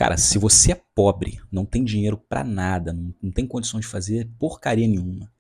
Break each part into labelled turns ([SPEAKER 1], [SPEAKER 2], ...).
[SPEAKER 1] Cara, se você é pobre, não tem dinheiro pra nada, não tem condição de fazer porcaria nenhuma,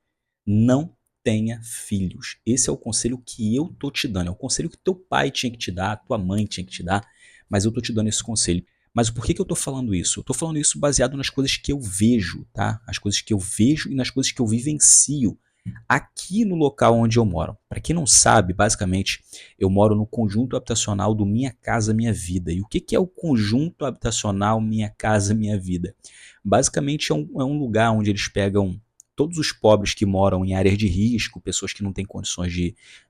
[SPEAKER 1] não tenha filhos. Esse é o conselho que eu tô te dando. É o conselho que teu pai tinha que te dar, tua mãe tinha que te dar, mas eu tô te dando esse conselho. Mas por que que eu tô falando isso? Eu tô falando isso baseado nas coisas que eu vejo, tá? As coisas que eu vejo e nas coisas que eu vivencio aqui no local onde eu moro. Para quem não sabe, basicamente, eu moro no conjunto habitacional do Minha Casa Minha Vida. E o que que é o conjunto habitacional Minha Casa Minha Vida? Basicamente é um lugar onde eles pegam todos os pobres que moram em áreas de risco, pessoas que não têm condições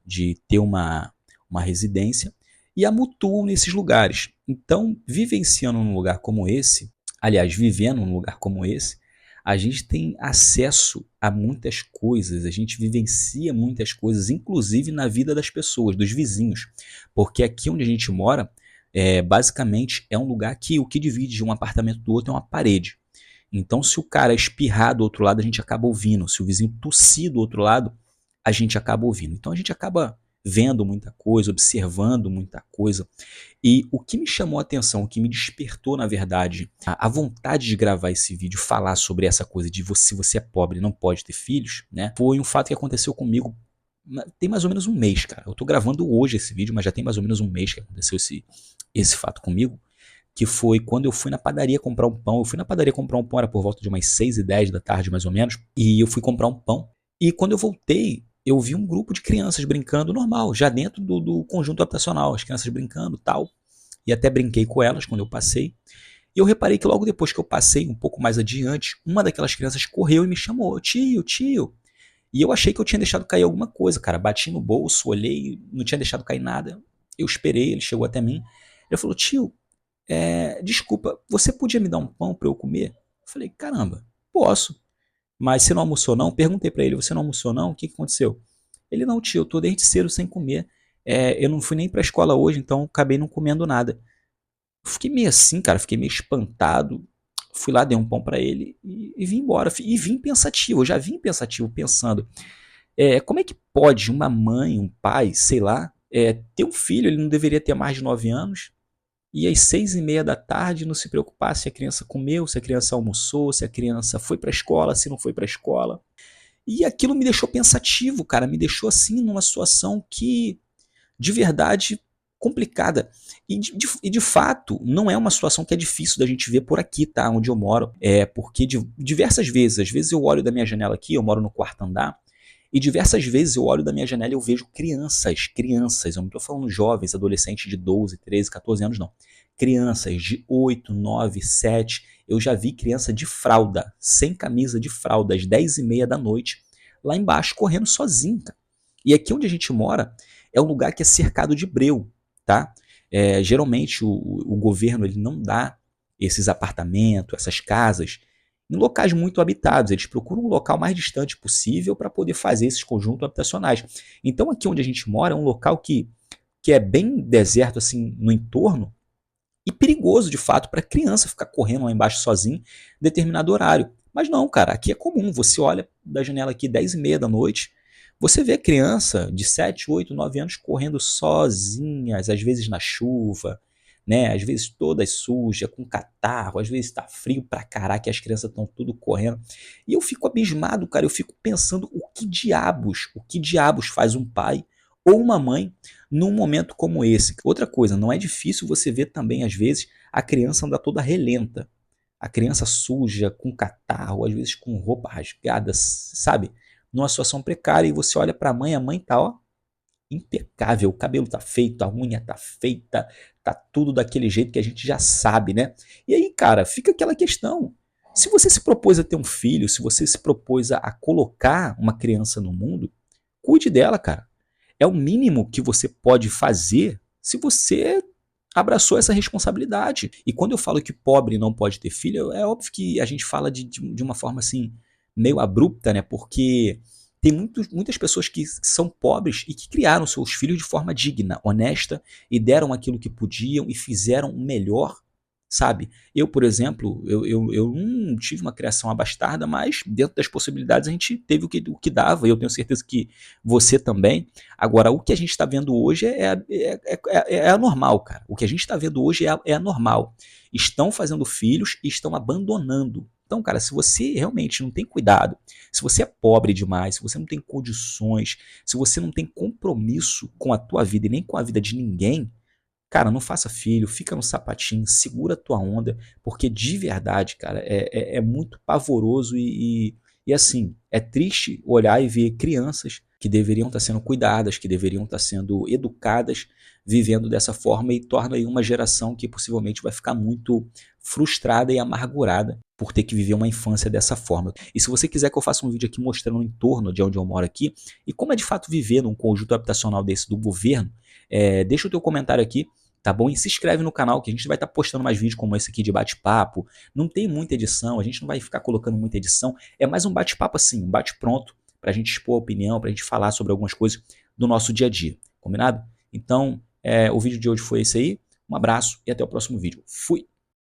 [SPEAKER 1] de ter uma residência, e a mutuam nesses lugares. Então, vivenciando num lugar como esse, aliás, vivendo num lugar como esse, a gente tem acesso a muitas coisas, a gente vivencia muitas coisas, inclusive na vida das pessoas, dos vizinhos. Porque aqui onde a gente mora, basicamente é um lugar que o que divide um apartamento do outro é uma parede. Então, se o cara espirrar do outro lado, a gente acaba ouvindo. Se o vizinho tossir do outro lado, a gente acaba ouvindo. Então, a gente acaba vendo muita coisa, observando muita coisa. E o que me chamou a atenção, o que me despertou, na verdade, a vontade de gravar esse vídeo, falar sobre essa coisa de se você é pobre e não pode ter filhos, né? Foi um fato que aconteceu comigo tem mais ou menos um mês, cara. Eu tô gravando hoje esse vídeo, mas já tem mais ou menos um mês que aconteceu esse fato comigo, que foi quando eu fui na padaria comprar um pão. Eu fui na padaria comprar um pão, era por volta de umas 6h10 da tarde, mais ou menos, e eu fui comprar um pão. E quando eu voltei, eu vi um grupo de crianças brincando normal, já dentro do conjunto habitacional, as crianças brincando tal. E até brinquei com elas quando eu passei. E eu reparei que logo depois que eu passei, um pouco mais adiante, uma daquelas crianças correu e me chamou, tio, tio. E eu achei que eu tinha deixado cair alguma coisa, cara. Bati no bolso, olhei, não tinha deixado cair nada. Eu esperei, ele chegou até mim. Ele falou, tio, desculpa, você podia me dar um pão para eu comer? Eu falei, caramba, posso. Mas você não almoçou não? Perguntei para ele, você não almoçou não? O que aconteceu? Ele, não, tio, eu tô desde cedo sem comer. Eu não fui nem pra escola hoje, então acabei não comendo nada. Eu fiquei meio assim, cara, fiquei meio espantado. Fui lá, dei um pão para ele e vim embora. E vim pensativo, eu já vim pensativo, pensando, como é que pode uma mãe, um pai, sei lá, ter um filho, ele não deveria ter mais de 9 anos, e às 6h30 da tarde não se preocupar se a criança comeu, se a criança almoçou, se a criança foi para a escola, se não foi para a escola. E aquilo me deixou pensativo, cara, me deixou assim numa situação que, de verdade, complicada. E de fato, não é uma situação que é difícil da gente ver por aqui, tá? Onde eu moro. Porque diversas vezes, às vezes eu olho da minha janela aqui, eu moro no quarto andar, e diversas vezes eu olho da minha janela e eu vejo crianças, eu não estou falando jovens, adolescentes de 12, 13, 14 anos, não. Crianças de 8, 9, 7, eu já vi criança de fralda, sem camisa de fralda, às 10h30 da noite, lá embaixo, correndo sozinho, cara. E aqui onde a gente mora, é um lugar que é cercado de breu, tá? Geralmente o governo ele não dá esses apartamentos, essas casas, em locais muito habitados. Eles procuram um local mais distante possível para poder fazer esses conjuntos habitacionais. Então aqui onde a gente mora é um local que é bem deserto assim no entorno e perigoso de fato para criança ficar correndo lá embaixo sozinho em determinado horário. Mas não, cara, aqui é comum. Você olha da janela aqui 10h30 da noite, você vê criança de 7, 8, 9 anos correndo sozinhas, às vezes na chuva, né? Às vezes toda suja, com catarro, às vezes tá frio pra caraca e as crianças estão tudo correndo. E eu fico abismado, cara, eu fico pensando o que diabos faz um pai ou uma mãe num momento como esse. Outra coisa, não é difícil você ver também, às vezes, a criança andar toda relenta. A criança suja, com catarro, às vezes com roupa rasgada, sabe? Numa situação precária, e você olha para a mãe tá, ó, impecável, o cabelo tá feito, a unha tá feita, tá tudo daquele jeito que a gente já sabe, né? E aí, cara, fica aquela questão. Se você se propôs a ter um filho, se você se propôs a colocar uma criança no mundo, cuide dela, cara. É o mínimo que você pode fazer se você abraçou essa responsabilidade. E quando eu falo que pobre não pode ter filho, é óbvio que a gente fala de uma forma assim, meio abrupta, né? Porque tem muitas pessoas que são pobres e que criaram seus filhos de forma digna, honesta, e deram aquilo que podiam e fizeram o melhor sabe? Eu, por exemplo, eu não tive uma criação abastarda, mas dentro das possibilidades a gente teve o que dava, e eu tenho certeza que você também. Agora, o que a gente está vendo hoje é anormal, cara. O que a gente está vendo hoje é anormal. Estão fazendo filhos e estão abandonando. Então, cara, se você realmente não tem cuidado, se você é pobre demais, se você não tem condições, se você não tem compromisso com a tua vida e nem com a vida de ninguém, cara, não faça filho, fica no sapatinho, segura a tua onda, porque de verdade, cara, é muito pavoroso e assim, é triste olhar e ver crianças que deveriam estar sendo cuidadas, que deveriam estar sendo educadas, vivendo dessa forma e torna aí uma geração que possivelmente vai ficar muito frustrada e amargurada por ter que viver uma infância dessa forma. E se você quiser que eu faça um vídeo aqui mostrando o entorno de onde eu moro aqui e como é de fato viver num conjunto habitacional desse do governo, deixa o teu comentário aqui, tá bom? E se inscreve no canal que a gente vai estar postando mais vídeos como esse aqui de bate-papo. Não tem muita edição, a gente não vai ficar colocando muita edição, é mais um bate-papo assim, um bate-pronto para a gente expor a opinião, para a gente falar sobre algumas coisas do nosso dia a dia, combinado? Então, o vídeo de hoje foi esse aí, um abraço e até o próximo vídeo. Fui!